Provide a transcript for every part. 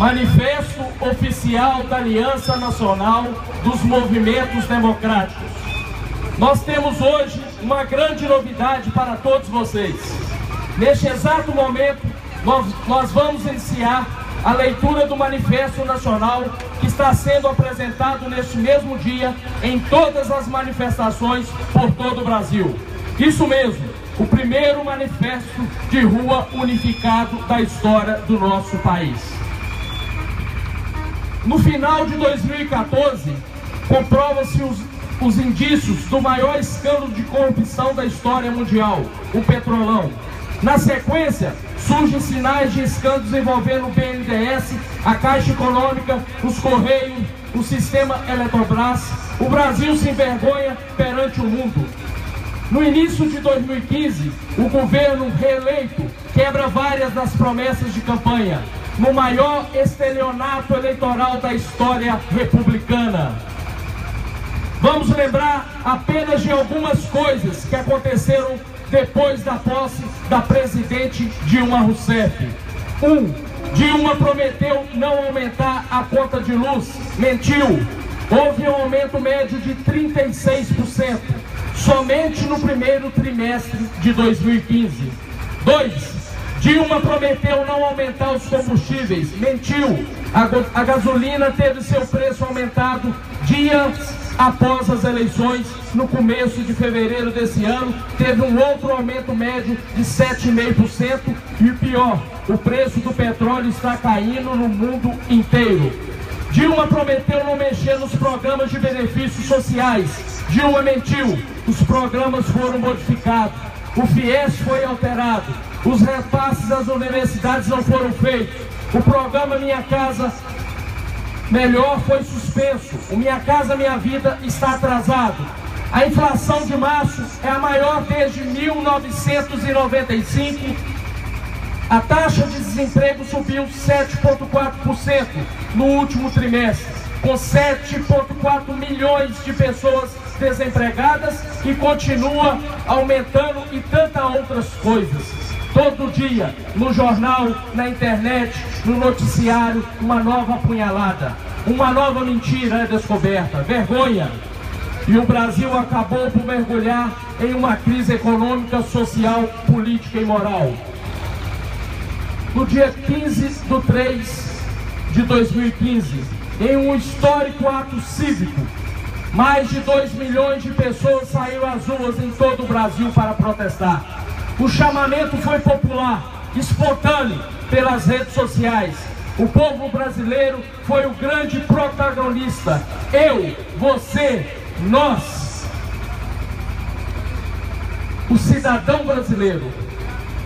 Manifesto oficial da Aliança Nacional dos Movimentos Democráticos. Nós temos hoje uma grande novidade para todos vocês. Neste exato momento, nós vamos iniciar a leitura do Manifesto Nacional que está sendo apresentado neste mesmo dia em todas as manifestações por todo o Brasil. Isso mesmo, o primeiro manifesto de rua unificado da história do nosso país. No final de 2014, comprova-se os indícios do maior escândalo de corrupção da história mundial, o Petrolão. Na sequência, surgem sinais de escândalos envolvendo o BNDES, a Caixa Econômica, os Correios, o sistema Eletrobras. O Brasil se envergonha perante o mundo. No início de 2015, o governo reeleito quebra várias das promessas de campanha, no maior estelionato eleitoral da história republicana. Vamos lembrar apenas de algumas coisas que aconteceram depois da posse da presidente Dilma Rousseff. Dilma prometeu não aumentar a conta de luz, mentiu. Houve um aumento médio de 36%, somente no primeiro trimestre de 2015. 2. Dilma prometeu não aumentar os combustíveis, mentiu. A gasolina teve seu preço aumentado dias após as eleições. No começo de fevereiro desse ano, teve um outro aumento médio de 7,5%. E o pior, o preço do petróleo está caindo no mundo inteiro. Dilma prometeu não mexer nos programas de benefícios sociais. Dilma mentiu. Os programas foram modificados. O FIES foi alterado. Os repasses às universidades não foram feitos. O programa Minha Casa Melhor foi suspenso. O Minha Casa Minha Vida está atrasado. A inflação de março é a maior desde 1995. A taxa de desemprego subiu 7,4% no último trimestre, com 7,4 milhões de pessoas desempregadas, e continua aumentando, e tantas outras coisas. Todo dia, no jornal, na internet, no noticiário, uma nova apunhalada, uma nova mentira é descoberta. Vergonha! E o Brasil acabou por mergulhar em uma crise econômica, social, política e moral. No dia 15/3/2015, em um histórico ato cívico, mais de 2 milhões de pessoas saíram às ruas em todo o Brasil para protestar. O chamamento foi popular, espontâneo, pelas redes sociais. O povo brasileiro foi o grande protagonista. Eu, você, nós. O cidadão brasileiro.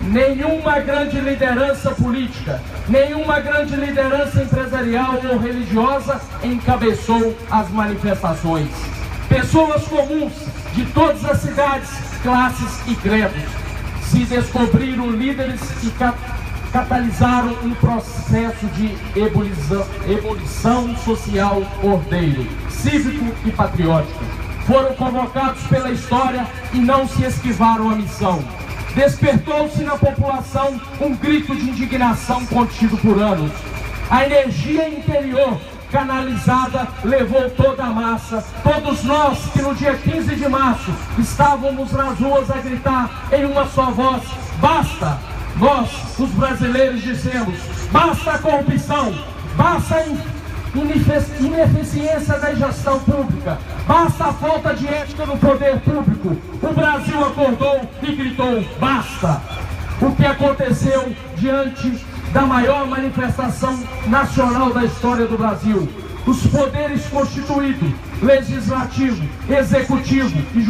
Nenhuma grande liderança política, nenhuma grande liderança empresarial ou religiosa encabeçou as manifestações. Pessoas comuns de todas as cidades, classes e credos se descobriram líderes e catalisaram um processo de ebulição social ordeiro, cívico e patriótico. Foram convocados pela história e não se esquivaram à missão. Despertou-se na população um grito de indignação contido por anos. A energia interior canalizada levou toda a massa. Todos nós que no dia 15 de março estávamos nas ruas a gritar em uma só voz: basta! Nós, os brasileiros, dissemos: basta a corrupção, basta a ineficiência da gestão pública, basta a falta de ética no poder público. O Brasil acordou e gritou: basta! O que aconteceu diante da maior manifestação nacional da história do Brasil? Os poderes constituídos, legislativo, executivo e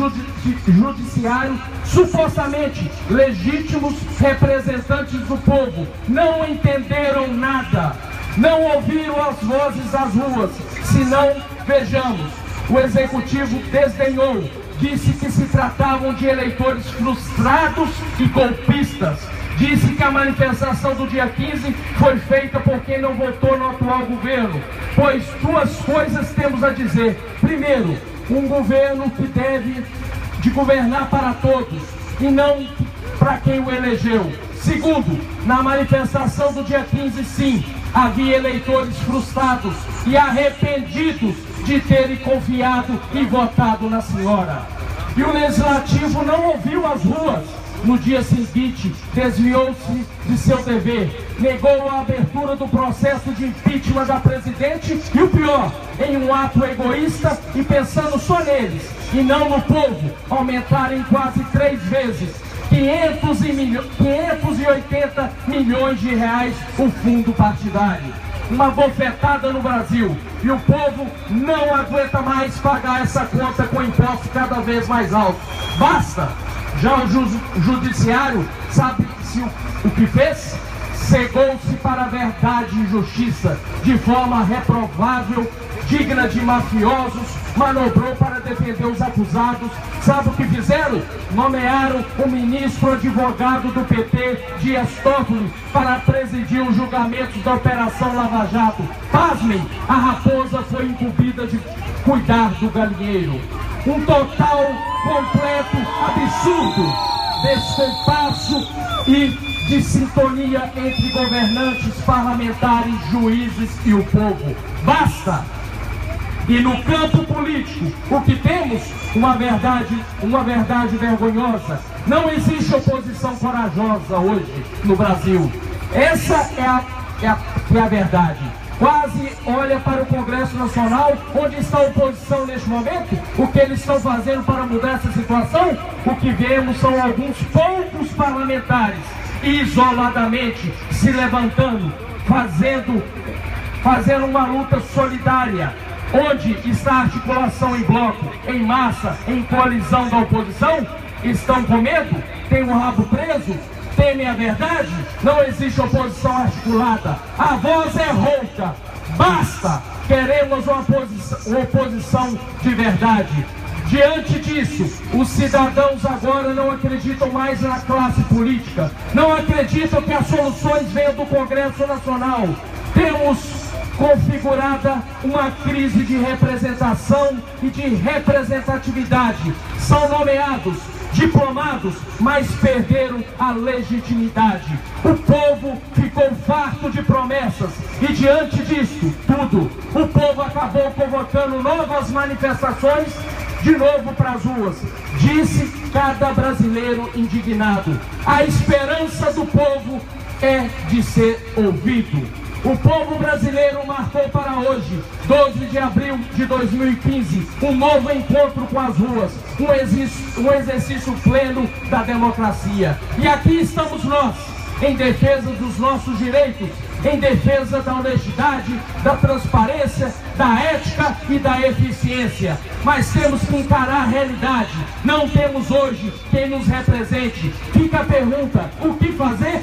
judiciário, supostamente legítimos representantes do povo, não entenderam nada, não ouviram as vozes das ruas. Se não, vejamos, o executivo desdenhou, disse que se tratavam de eleitores frustrados e golpistas. Disse que a manifestação do dia 15 foi feita por quem não votou no atual governo. Pois duas coisas temos a dizer. Primeiro, um governo que deve de governar para todos e não para quem o elegeu. Segundo, na manifestação do dia 15, sim, havia eleitores frustrados e arrependidos de terem confiado e votado na senhora. E o Legislativo não ouviu as ruas. No dia seguinte, desviou-se de seu dever, negou a abertura do processo de impeachment da presidente e o pior, em um ato egoísta e pensando só neles e não no povo, aumentaram em quase 3 vezes, 580 milhões de reais o fundo partidário. Uma bofetada no Brasil, e o povo não aguenta mais pagar essa conta com impostos cada vez mais altos. Basta! Já o judiciário sabe o que fez? Cegou-se para a verdade e justiça, de forma reprovável, digna de mafiosos, manobrou para defender os acusados. Sabe o que fizeram? Nomearam o ministro advogado do PT, Dias Toffoli, para presidir os julgamentos da Operação Lava Jato. Pasmem, a raposa foi incumbida de cuidar do galinheiro. Um total, completo absurdo, descompasso e de sintonia entre governantes, parlamentares, juízes e o povo. Basta! E no campo político, o que temos? Uma verdade vergonhosa. Não existe oposição corajosa hoje no Brasil. Essa é a verdade. Quase olha para o Congresso Nacional, onde está a oposição neste momento, o que eles estão fazendo para mudar essa situação. O que vemos são alguns poucos parlamentares, isoladamente, se levantando, fazendo uma luta solidária, onde está a articulação em bloco, em massa, em coalizão da oposição. Estão com medo? Tem o rabo preso? Temem a verdade? Não existe oposição articulada. A voz é rouca. Basta! Queremos uma oposição de verdade. Diante disso, os cidadãos agora não acreditam mais na classe política. Não acreditam que as soluções venham do Congresso Nacional. Temos configurada uma crise de representação e de representatividade. São nomeados, diplomados, mas perderam a legitimidade. O povo ficou farto de promessas e diante disso tudo, o povo acabou convocando novas manifestações de novo para as ruas. Disse cada brasileiro indignado: a esperança do povo é de ser ouvido. O povo brasileiro marcou para hoje, 12 de abril de 2015, um novo encontro com as ruas, um exercício pleno da democracia. E aqui estamos nós, em defesa dos nossos direitos, em defesa da honestidade, da transparência, da ética e da eficiência. Mas temos que encarar a realidade. Não temos hoje quem nos represente. Fica a pergunta: o que fazer?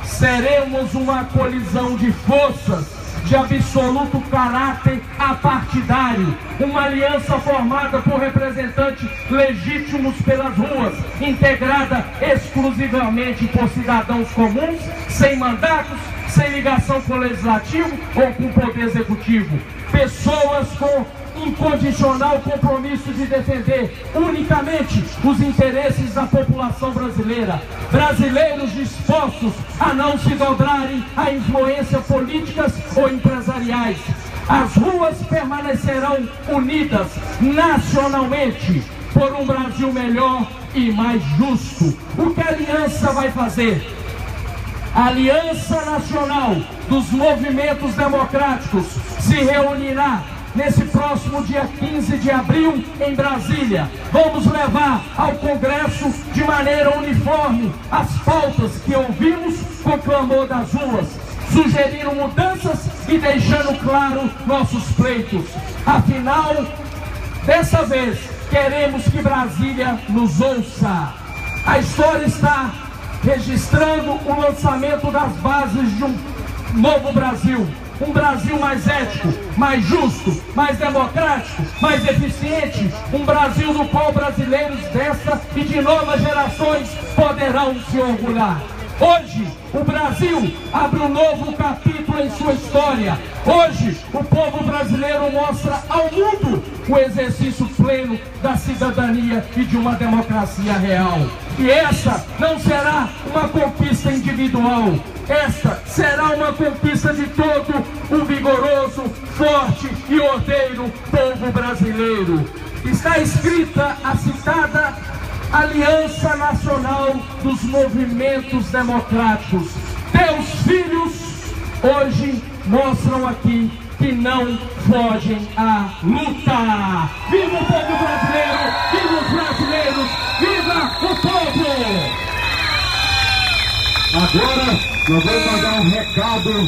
Seremos uma colisão de forças de absoluto caráter apartidário, uma aliança formada por representantes legítimos pelas ruas, integrada exclusivamente por cidadãos comuns, sem mandatos, sem ligação com o legislativo ou com o poder executivo. Pessoas com incondicional compromisso de defender unicamente os interesses da população brasileira. Brasileiros dispostos a não se dobrarem a influências políticas ou empresariais. As ruas permanecerão unidas nacionalmente por um Brasil melhor e mais justo. O que a aliança vai fazer? A Aliança Nacional dos Movimentos Democráticos se reunirá nesse próximo dia 15 de abril em Brasília. Vamos levar ao Congresso de maneira uniforme as pautas que ouvimos com o clamor das ruas, sugerindo mudanças e deixando claro nossos pleitos. Afinal, dessa vez, queremos que Brasília nos ouça. A história está registrando o lançamento das bases de um novo Brasil. Um Brasil mais ético, mais justo, mais democrático, mais eficiente. Um Brasil no qual brasileiros dessa e de novas gerações poderão se orgulhar. Hoje, o Brasil abre um novo capítulo em sua história. Hoje, o povo brasileiro mostra ao mundo o exercício pleno da cidadania e de uma democracia real. E essa não será uma conquista individual. esta será uma conquista de todo o vigoroso, forte e ordeiro povo brasileiro. Está escrita a citada Aliança Nacional dos Movimentos Democráticos. Teus filhos hoje mostram aqui que não fogem à luta. Viva o povo brasileiro, viva os brasileiros, viva o povo! Agora nós vamos mandar um recado